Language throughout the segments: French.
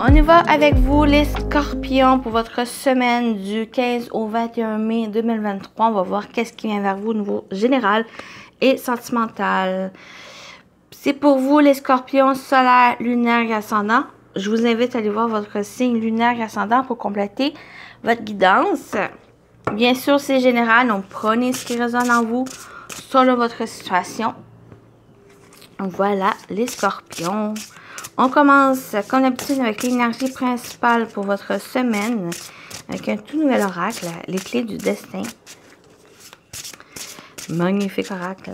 On y va avec vous, les scorpions, pour votre semaine du 15 au 21 mai 2023. On va voir qu'est-ce qui vient vers vous au niveau général et sentimental. C'est pour vous, les scorpions solaires, lunaires et ascendants. Je vous invite à aller voir votre signe lunaire et ascendant pour compléter votre guidance. Bien sûr, c'est général, donc prenez ce qui résonne en vous selon votre situation. Voilà, les scorpions. On commence, comme d'habitude, avec l'énergie principale pour votre semaine, avec un tout nouvel oracle, les clés du destin. Magnifique oracle.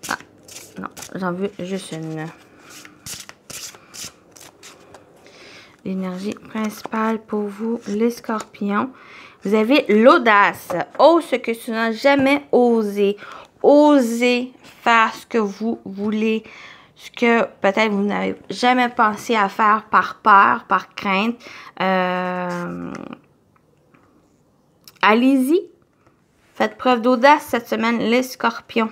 Ah, non, j'en veux juste une. L'énergie principale pour vous, les scorpions. Vous avez l'audace. Ose ce que tu n'as jamais osé. Osez faire ce que vous voulez. Ce que peut-être vous n'avez jamais pensé à faire par peur, par crainte. Allez-y. Faites preuve d'audace cette semaine, les scorpions.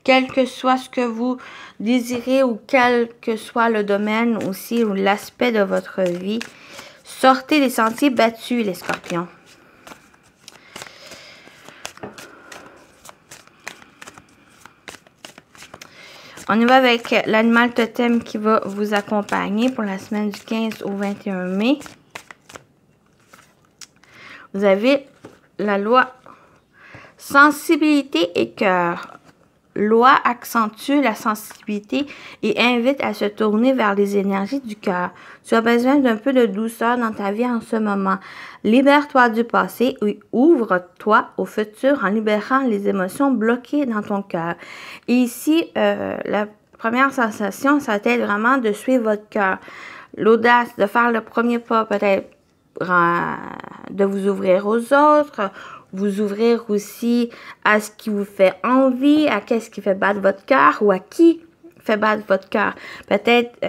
Quel que soit ce que vous désirez ou quel que soit le domaine aussi ou l'aspect de votre vie, sortez des sentiers battus, les scorpions. On y va avec l'animal totem qui va vous accompagner pour la semaine du 15 au 21 mai. Vous avez la loi sensibilité et cœur. Loi accentue la sensibilité et invite à se tourner vers les énergies du cœur. Tu as besoin d'un peu de douceur dans ta vie en ce moment. Libère-toi du passé et ouvre-toi au futur en libérant les émotions bloquées dans ton cœur. Et ici, la première sensation, ça va être vraiment de suivre votre cœur. L'audace de faire le premier pas, peut-être de vous ouvrir aux autres, vous ouvrir aussi à ce qui vous fait envie, à qu'est-ce qui fait battre votre cœur ou à qui fait battre votre cœur. Peut-être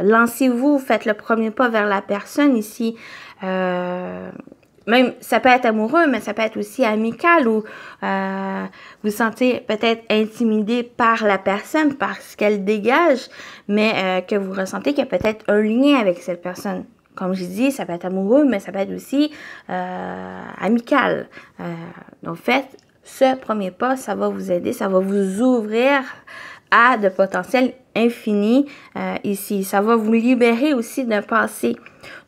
lancez-vous, faites le premier pas vers la personne ici. Même, ça peut être amoureux, mais ça peut être aussi amical ou vous sentez peut-être intimidé par la personne, par ce qu'elle dégage, mais que vous ressentez qu'il y a peut-être un lien avec cette personne. Comme je dis, ça peut être amoureux, mais ça peut être aussi amical. Donc, faites ce premier pas, ça va vous aider, ça va vous ouvrir à de potentiels infinis ici. Ça va vous libérer aussi d'un passé,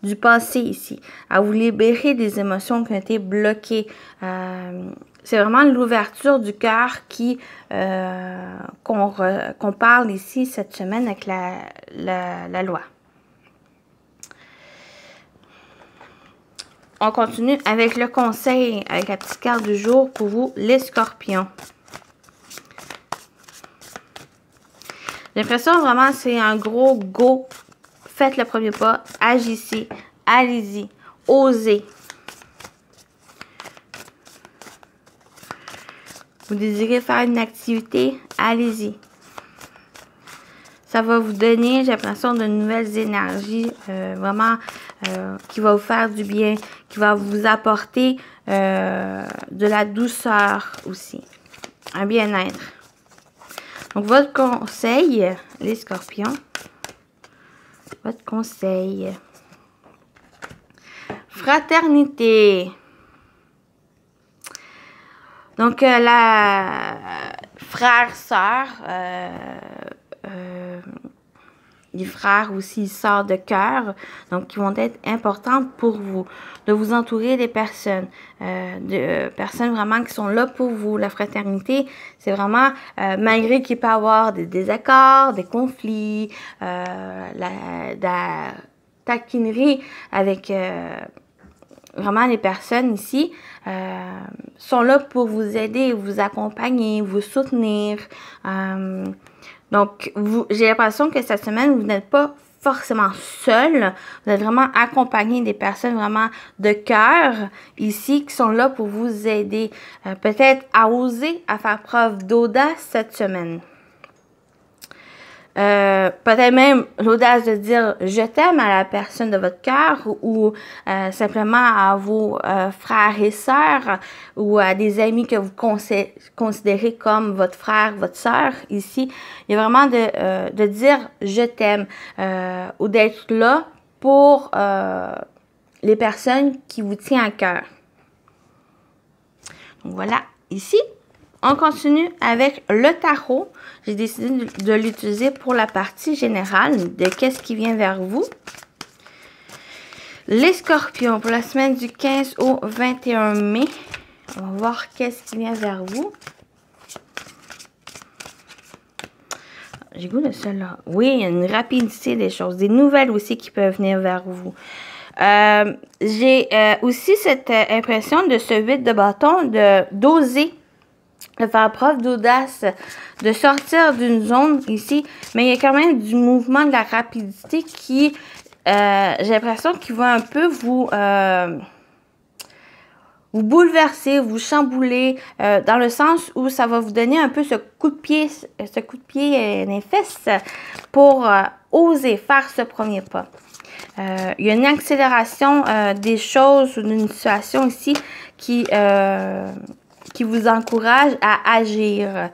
du passé ici, à vous libérer des émotions qui ont été bloquées. C'est vraiment l'ouverture du cœur qui qu'on parle ici cette semaine avec la loi. On continue avec le conseil, avec la petite carte du jour pour vous, les scorpions. J'ai l'impression vraiment c'est un gros go. Faites le premier pas, agissez, allez-y, osez. Vous désirez faire une activité, allez-y. Ça va vous donner, j'ai l'impression, de nouvelles énergies, vraiment, qui va vous faire du bien, qui va vous apporter de la douceur aussi, un bien-être. Donc, votre conseil, les scorpions, votre conseil, fraternité. Donc, la frère-sœur, les frères aussi, sœurs de cœur, donc qui vont être importantes pour vous, de vous entourer des personnes, personnes vraiment qui sont là pour vous. La fraternité, c'est vraiment, malgré qu'il peut y avoir des désaccords, des conflits, la taquinerie avec vraiment les personnes ici, sont là pour vous aider, vous accompagner, vous soutenir. Donc, j'ai l'impression que cette semaine, vous n'êtes pas forcément seul. Vous êtes vraiment accompagné des personnes vraiment de cœur ici qui sont là pour vous aider. Peut-être à oser, à faire preuve d'audace cette semaine. Peut-être même l'audace de dire « je t'aime » à la personne de votre cœur ou simplement à vos frères et sœurs ou à des amis que vous considérez comme votre frère, votre sœur ici. Il y a vraiment de dire « je t'aime » ou d'être là pour les personnes qui vous tiennent à cœur. Donc voilà, ici, on continue avec le tarot. J'ai décidé de l'utiliser pour la partie générale de qu'est-ce qui vient vers vous. Les scorpions, pour la semaine du 15 au 21 mai. On va voir qu'est-ce qui vient vers vous. J'ai goût de cela. Oui, il y a une rapidité des choses. Des nouvelles aussi qui peuvent venir vers vous. J'ai aussi cette impression de ce 8 de bâton, d'oser, de faire preuve d'audace, de sortir d'une zone ici. Mais il y a quand même du mouvement, de la rapidité qui, j'ai l'impression qu'il va un peu vous bouleverser, vous chambouler, dans le sens où ça va vous donner un peu ce coup de pied dans les fesses pour oser faire ce premier pas. Il y a une accélération des choses ou d'une situation ici qui vous encourage à agir.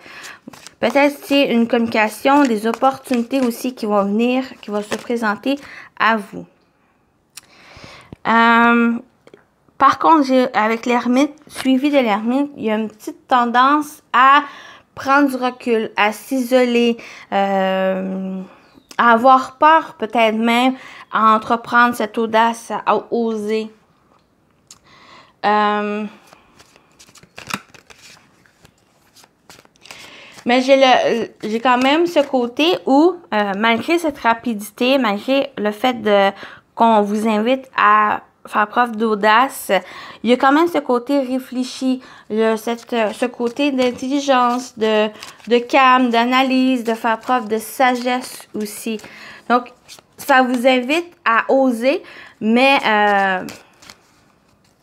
Peut-être c'est une communication, des opportunités aussi qui vont venir, qui vont se présenter à vous. Par contre, avec l'ermite, suivi de l'ermite, il y a une petite tendance à prendre du recul, à s'isoler, à avoir peur peut-être même, à entreprendre cette audace, à oser. Mais j'ai quand même ce côté où, malgré cette rapidité, malgré le fait qu'on vous invite à faire preuve d'audace, il y a quand même ce côté réfléchi, ce côté d'intelligence, de calme, d'analyse, de faire preuve de sagesse aussi. Donc, ça vous invite à oser, mais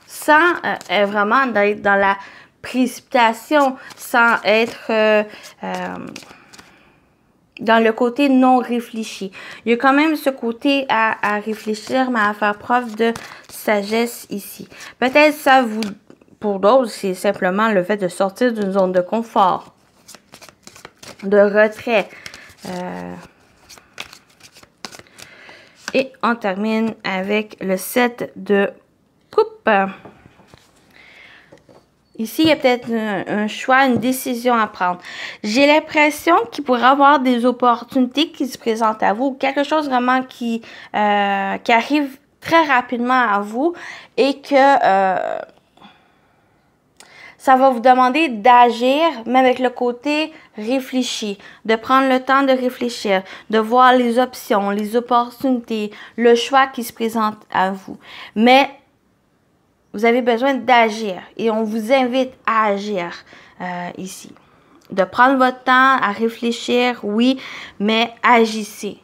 sans vraiment être dans la précipitation, sans être dans le côté non réfléchi. Il y a quand même ce côté à réfléchir, mais à faire preuve de sagesse ici. Peut-être ça vous, pour d'autres, c'est simplement le fait de sortir d'une zone de confort, de retrait. Et on termine avec le 7 de coupe. Ici, il y a peut-être un choix, une décision à prendre. J'ai l'impression qu'il pourrait y avoir des opportunités qui se présentent à vous, quelque chose vraiment qui arrive très rapidement à vous et que ça va vous demander d'agir, mais avec le côté réfléchi, de prendre le temps de réfléchir, de voir les options, les opportunités, le choix qui se présente à vous. Mais vous avez besoin d'agir et on vous invite à agir ici. De prendre votre temps à réfléchir, oui, mais agissez.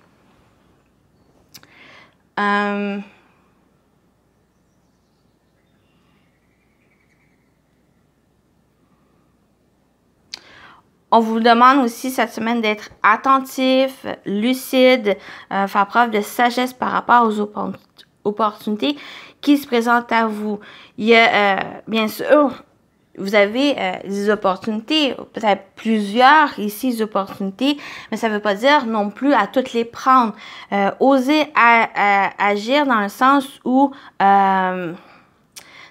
On vous demande aussi cette semaine d'être attentif, lucide, faire preuve de sagesse par rapport aux opportunités qui se présentent à vous. Il y a, bien sûr, vous avez des opportunités, peut-être plusieurs ici, des opportunités, mais ça ne veut pas dire non plus à toutes les prendre. Oser agir dans le sens où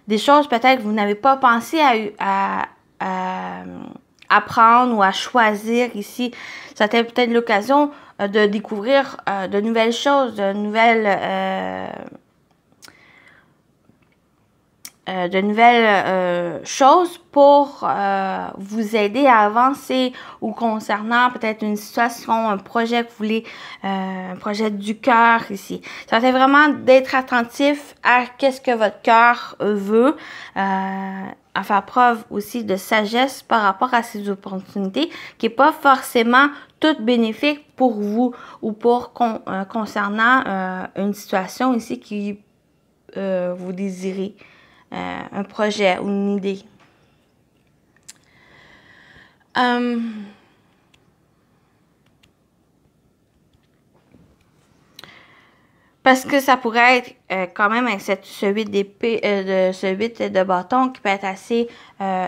des choses peut-être que vous n'avez pas pensé à prendre ou à choisir ici. Ça a peut-être l'occasion de découvrir de nouvelles choses, de nouvelles choses pour vous aider à avancer ou concernant peut-être une situation, un projet que vous voulez, un projet du cœur ici. Ça fait vraiment d'être attentif à qu'est-ce que votre cœur veut, à faire preuve aussi de sagesse par rapport à ces opportunités qui n'est pas forcément toute bénéfique pour vous ou pour concernant une situation ici qui vous désirez. Un projet ou une idée. Parce que ça pourrait être quand même avec ce 8 d'épée, ce 8 de bâton qui peut être assez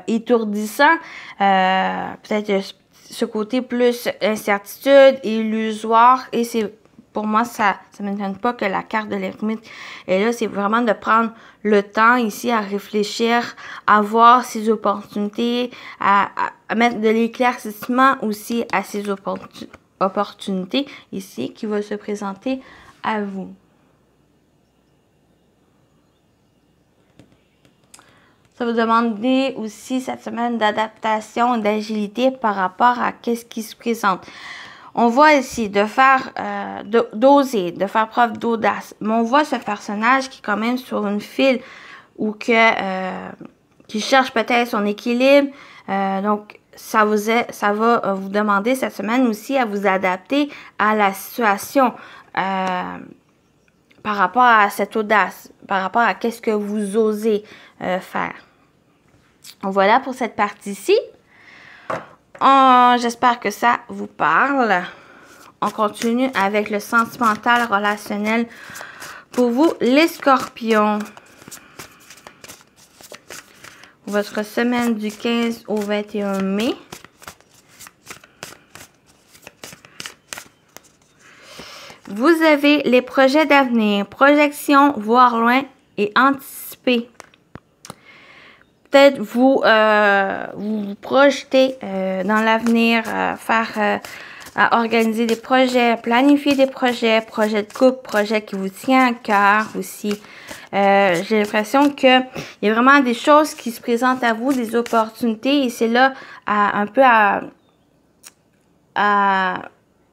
étourdissant. Peut-être ce côté plus incertitude, illusoire, et c'est pour moi, ça ne m'étonne pas que la carte de l'ermite est là. C'est vraiment de prendre le temps ici à réfléchir, à voir ses opportunités, à mettre de l'éclaircissement aussi à ces opportunités ici qui vont se présenter à vous. Ça va demander aussi cette semaine d'adaptation, d'agilité par rapport à ce qui se présente. On voit ici de faire, d'oser, de faire preuve d'audace. Mais on voit ce personnage qui est quand même sur une file ou qui cherche peut-être son équilibre. Donc, ça va vous demander cette semaine aussi à vous adapter à la situation par rapport à cette audace, par rapport à qu'est-ce que vous osez faire. Voilà pour cette partie-ci. J'espère que ça vous parle. On continue avec le sentimental relationnel pour vous, les scorpions. Votre semaine du 15 au 21 mai. Vous avez les projets d'avenir, projection, voir loin et anticiper. Peut-être vous vous projetez dans l'avenir, organiser des projets, planifier des projets, projets de couple, projets qui vous tiennent à cœur aussi. J'ai l'impression qu'il y a vraiment des choses qui se présentent à vous, des opportunités, et c'est là un peu à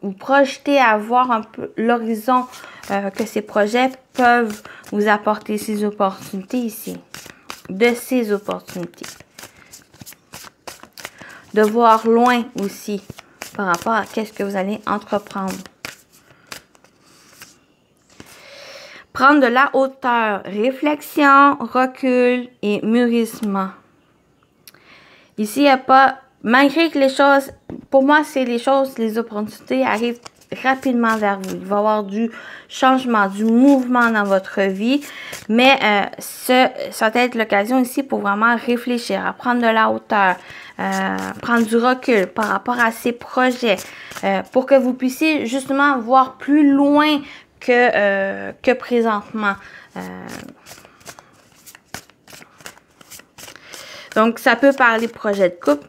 vous projeter, à voir un peu l'horizon que ces projets peuvent vous apporter, ces opportunités ici. De ces opportunités. De voir loin aussi par rapport à qu'est-ce que vous allez entreprendre. Prendre de la hauteur, réflexion, recul et mûrissement. Ici, il n'y a pas, malgré que les choses, pour moi, c'est les opportunités arrivent rapidement vers vous. Il va y avoir du changement, du mouvement dans votre vie, mais ça va être l'occasion ici pour vraiment réfléchir, à prendre de la hauteur, prendre du recul par rapport à ces projets, pour que vous puissiez justement voir plus loin que présentement. Donc, ça peut parler projet de couple,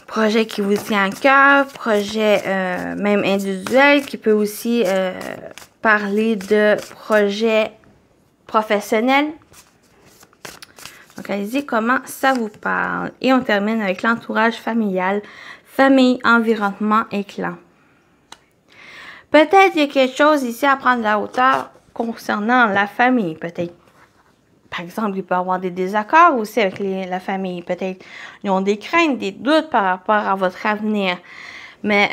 projet qui vous tient à cœur, projet même individuel, qui peut aussi parler de projet professionnel. Donc, allez-y, comment ça vous parle. Et on termine avec l'entourage familial, famille, environnement et clan. Peut-être il y a quelque chose ici à prendre de la hauteur concernant la famille. Peut-être, par exemple, il peut y avoir des désaccords aussi avec la famille. Peut-être ils ont des craintes, des doutes par rapport à votre avenir. Mais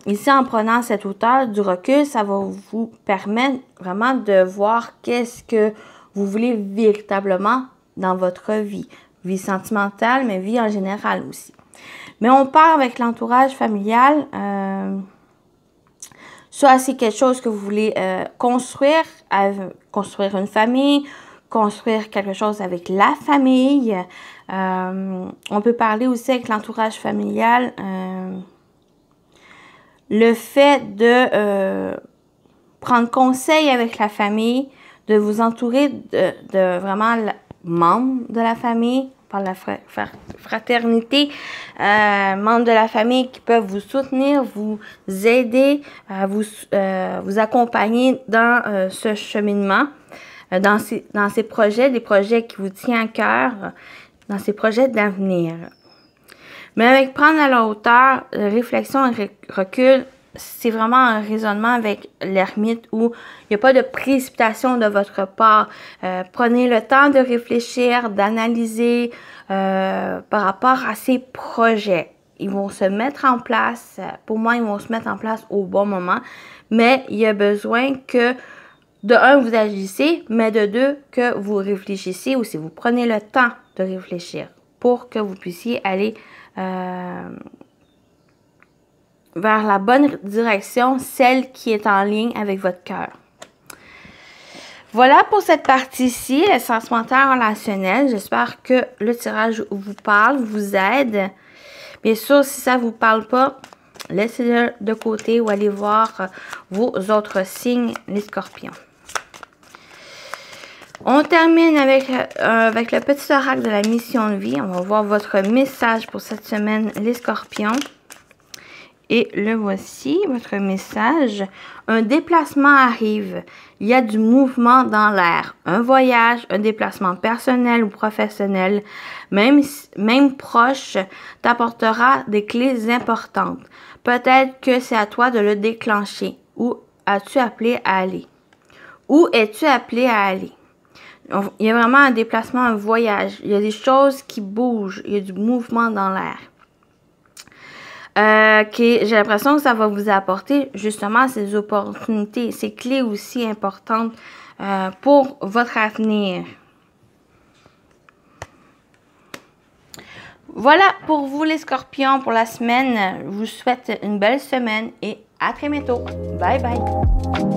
ici, en prenant cette hauteur du recul, ça va vous permettre vraiment de voir qu'est-ce que vous voulez véritablement dans votre vie. Vie sentimentale, mais vie en général aussi. Mais on part avec l'entourage familial. Soit c'est quelque chose que vous voulez construire une famille, construire quelque chose avec la famille. On peut parler aussi avec l'entourage familial. Le fait de prendre conseil avec la famille, de vous entourer de vraiment membres de la famille, par la fraternité, membres de la famille qui peuvent vous soutenir, vous aider, vous accompagner dans ce cheminement, dans ces projets, des projets qui vous tiennent à cœur, dans ces projets d'avenir. Mais avec prendre à la hauteur, réflexion et recul, c'est vraiment un raisonnement avec l'ermite où il n'y a pas de précipitation de votre part. Prenez le temps de réfléchir, d'analyser par rapport à ces projets. Ils vont se mettre en place, pour moi, ils vont se mettre en place au bon moment, mais il y a besoin que, de un, vous agissez, mais de deux, que vous réfléchissiez aussi. Vous prenez le temps de réfléchir pour que vous puissiez aller vers la bonne direction, celle qui est en ligne avec votre cœur. Voilà pour cette partie-ci, le sentimental relationnel. J'espère que le tirage vous parle, vous aide. Bien sûr, si ça ne vous parle pas, laissez-le de côté ou allez voir vos autres signes, les scorpions. On termine avec le petit oracle de la mission de vie. On va voir votre message pour cette semaine, les scorpions. Et le voici, votre message. Un déplacement arrive. Il y a du mouvement dans l'air. Un voyage, un déplacement personnel ou professionnel, même proche, t'apportera des clés importantes. Peut-être que c'est à toi de le déclencher. Où as-tu appelé à aller? Où es-tu appelé à aller? Il y a vraiment un déplacement, un voyage. Il y a des choses qui bougent. Il y a du mouvement dans l'air. J'ai l'impression que ça va vous apporter justement ces opportunités, ces clés aussi importantes pour votre avenir. Voilà pour vous les scorpions pour la semaine. Je vous souhaite une belle semaine et à très bientôt. Bye bye.